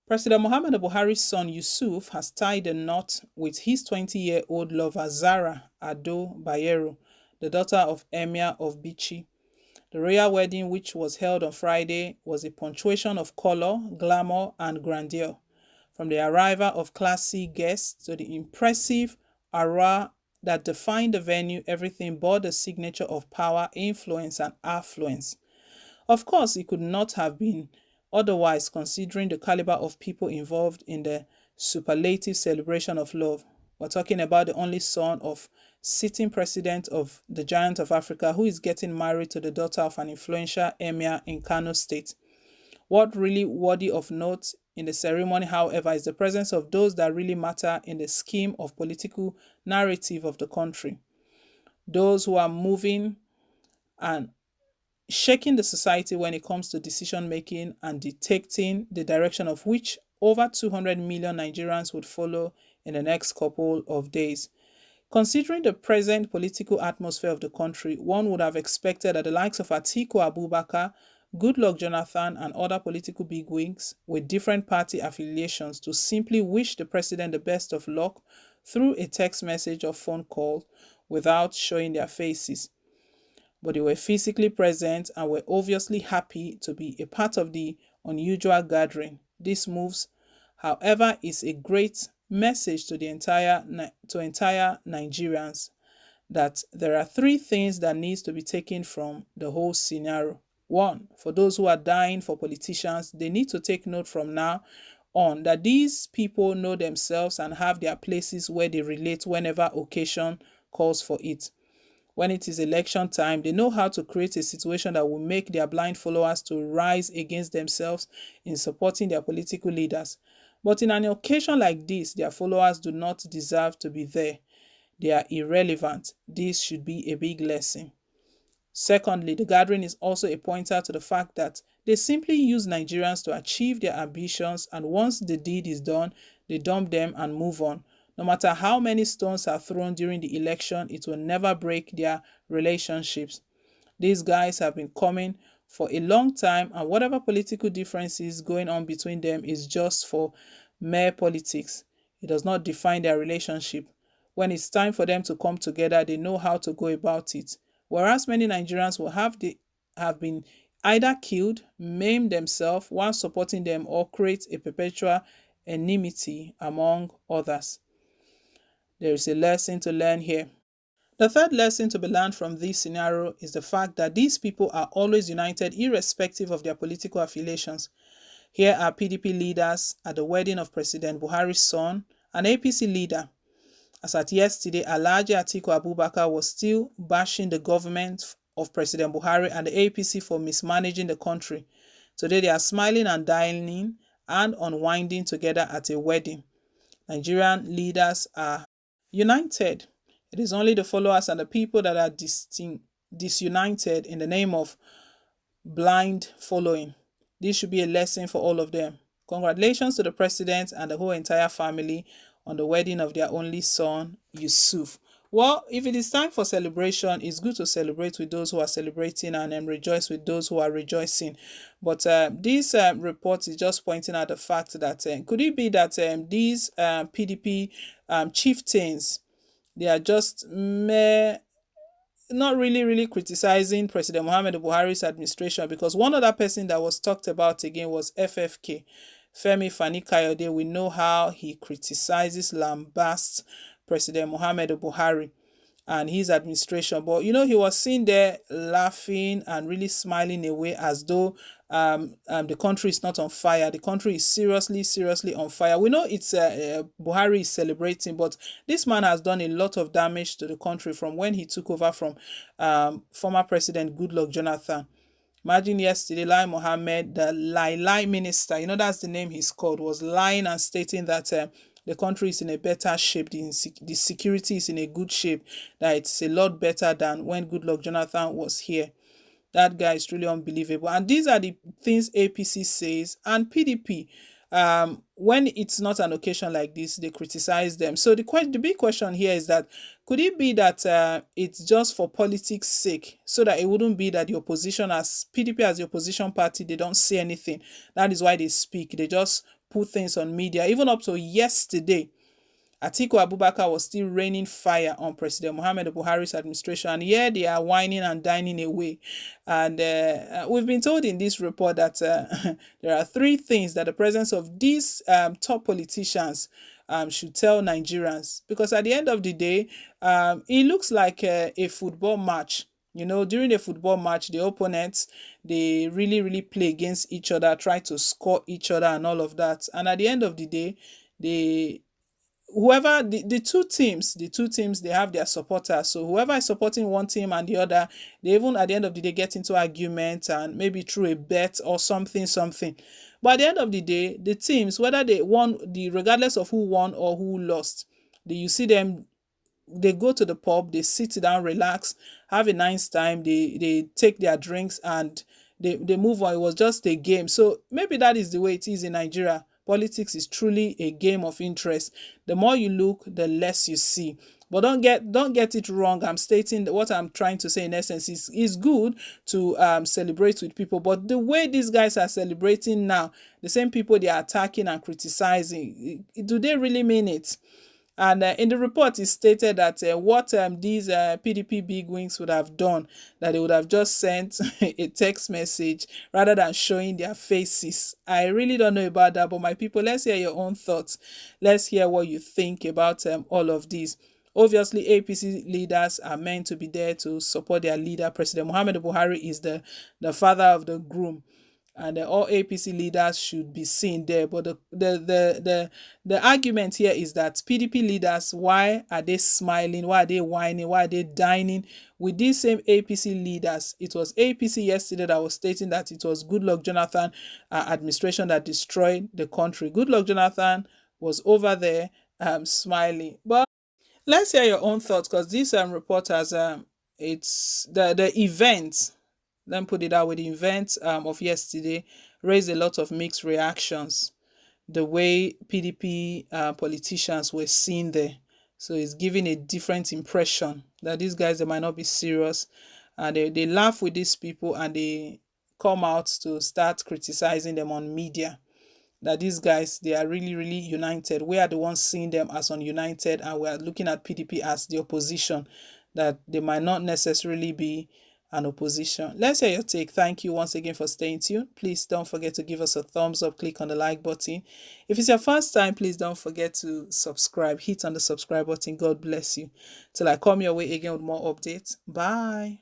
President Muhammadu Buhari's son Yusuf has tied a knot with his 20-year-old lover Zara Ado Bayero, the daughter of Emir of Bichi. The royal wedding, which was held on Friday, was a punctuation of color, glamour, and grandeur. From the arrival of classy guests to the impressive aura that defined the venue, everything bore the signature of power, influence, and affluence. Of course, it could not have been otherwise considering the caliber of people involved in the superlative celebration of love. We're talking about the only son of sitting president of the giant of Africa who is getting married to the daughter of an influential emir in Kano State. What really worthy of note in the ceremony, however, is the presence of those that really matter in the scheme of political narrative of the country. Those who are moving and shaking the society when it comes to decision making and dictating the direction of which over 200 million Nigerians would follow in the next couple of days. Considering the present political atmosphere of the country, one would have expected that the likes of Atiku Abubakar, Goodluck Jonathan, and other political bigwigs with different party affiliations to simply wish the president the best of luck through a text message or phone call without showing their faces. But they were physically present and were obviously happy to be a part of the unusual gathering. This moves, however, is a great message to the entire Nigerians that there are three things that needs to be taken from the whole scenario. One, for those who are dying for politicians, they need to take note from now on that these people know themselves and have their places where they relate whenever occasion calls for it. When it is election time, they know how to create a situation that will make their blind followers to rise against themselves in supporting their political leaders. But in an occasion like this, their followers do not deserve to be there. They are irrelevant. This should be a big lesson. Secondly, the gathering is also a pointer to the fact that they simply use Nigerians to achieve their ambitions, and once the deed is done, they dump them and move on. No matter how many stones are thrown during the election, it will never break their relationships. These guys have been coming for a long time, and whatever political differences going on between them is just for mere politics. It does not define their relationship. When it's time for them to come together, they know how to go about it. Whereas many Nigerians will have been either killed, maimed themselves while supporting them, or create a perpetual enmity among others. There is a lesson to learn here. The third lesson to be learned from this scenario is the fact that these people are always united irrespective of their political affiliations. Here are PDP leaders at the wedding of President Buhari's son, an APC leader. As at yesterday, Alhaji Atiku Abubakar was still bashing the government of President Buhari and the APC for mismanaging the country. Today they are smiling and dining and unwinding together at a wedding. Nigerian leaders are united. It is only the followers and the people that are disunited in the name of blind following. This should be a lesson for all of them. Congratulations to the president and the whole entire family on the wedding of their only son, Yusuf. Well, if it is time for celebration, it's good to celebrate with those who are celebrating and rejoice with those who are rejoicing. But this report is just pointing out the fact that could it be that these PDP chieftains, they are just mere not really criticizing President Muhammadu Buhari's administration, because one other person that was talked about again was FFK, Femi Fani Kayode. We know how he criticizes, lambasts President Muhammadu Buhari and his administration. But you know, he was seen there laughing and really smiling away as though the country is not on fire. The country is seriously on fire. We know it's Buhari is celebrating, but this man has done a lot of damage to the country from when he took over from former President Goodluck Jonathan. Imagine yesterday, Lai Mohammed, the Lai minister, you know that's the name he's called, was lying and stating that the country is in a better shape, the security is in a good shape, that it's a lot better than when Goodluck Jonathan was here. That guy is truly unbelievable. And these are the things APC says, and PDP. When it's not an occasion like this, they criticize them. So the big question here is that could it be that it's just for politics' sake, so that it wouldn't be that the opposition, as PDP as the opposition party, they don't say anything. That is why they speak. They just put things on media. Even up to yesterday, Atiku Abubakar was still raining fire on President Muhammad Buhari's administration, and here they are whining and dining away. And we've been told in this report that there are three things that the presence of these top politicians should tell Nigerians. Because at the end of the day, it looks like a football match. You know, during a football match, the opponents, they really, really play against each other, try to score each other and all of that. And at the end of the day, they whoever the two teams they have their supporters, so whoever is supporting one team and the other, they even at the end of the day get into argument and maybe through a bet or something. But at the end of the day, the teams, whether they won, the regardless of who won or who lost, you see them, they go to the pub, they sit down, relax, have a nice time, they take their drinks and they move on. It was just a game. So maybe that is the way it is in Nigeria. Politics is truly a game of interest. The more you look, the less you see. But don't get it wrong. I'm stating that what I'm trying to say in essence is good to celebrate with people. But the way these guys are celebrating now, the same people they are attacking and criticizing, do they really mean it? And in the report, it stated that what these PDP bigwigs would have done, that they would have just sent a text message rather than showing their faces. I really don't know about that, but my people, let's hear your own thoughts. Let's hear what you think about all of these. Obviously, APC leaders are meant to be there to support their leader. President Muhammad Buhari is the father of the groom, and all APC leaders should be seen there. But the argument here is that PDP leaders, why are they smiling? Why are they whining? Why are they dining with these same APC leaders? It was APC yesterday that was stating that it was Goodluck Jonathan administration that destroyed the country. Goodluck Jonathan was over there smiling. But let's hear your own thoughts, because these reporters, it's the event, let me put it out with the event of yesterday, raised a lot of mixed reactions. The way PDP politicians were seen there. So it's giving a different impression that these guys, they might not be serious. And they laugh with these people and they come out to start criticizing them on media. That these guys, they are really, really united. We are the ones seeing them as ununited, and we are looking at PDP as the opposition, that they might not necessarily be an opposition. Let's hear your take. Thank you once again for staying tuned. Please don't forget to give us a thumbs up, click on the like button. If it's your first time, please don't forget to subscribe. Hit on the subscribe button. God bless you. Till I come your way again with more updates. Bye.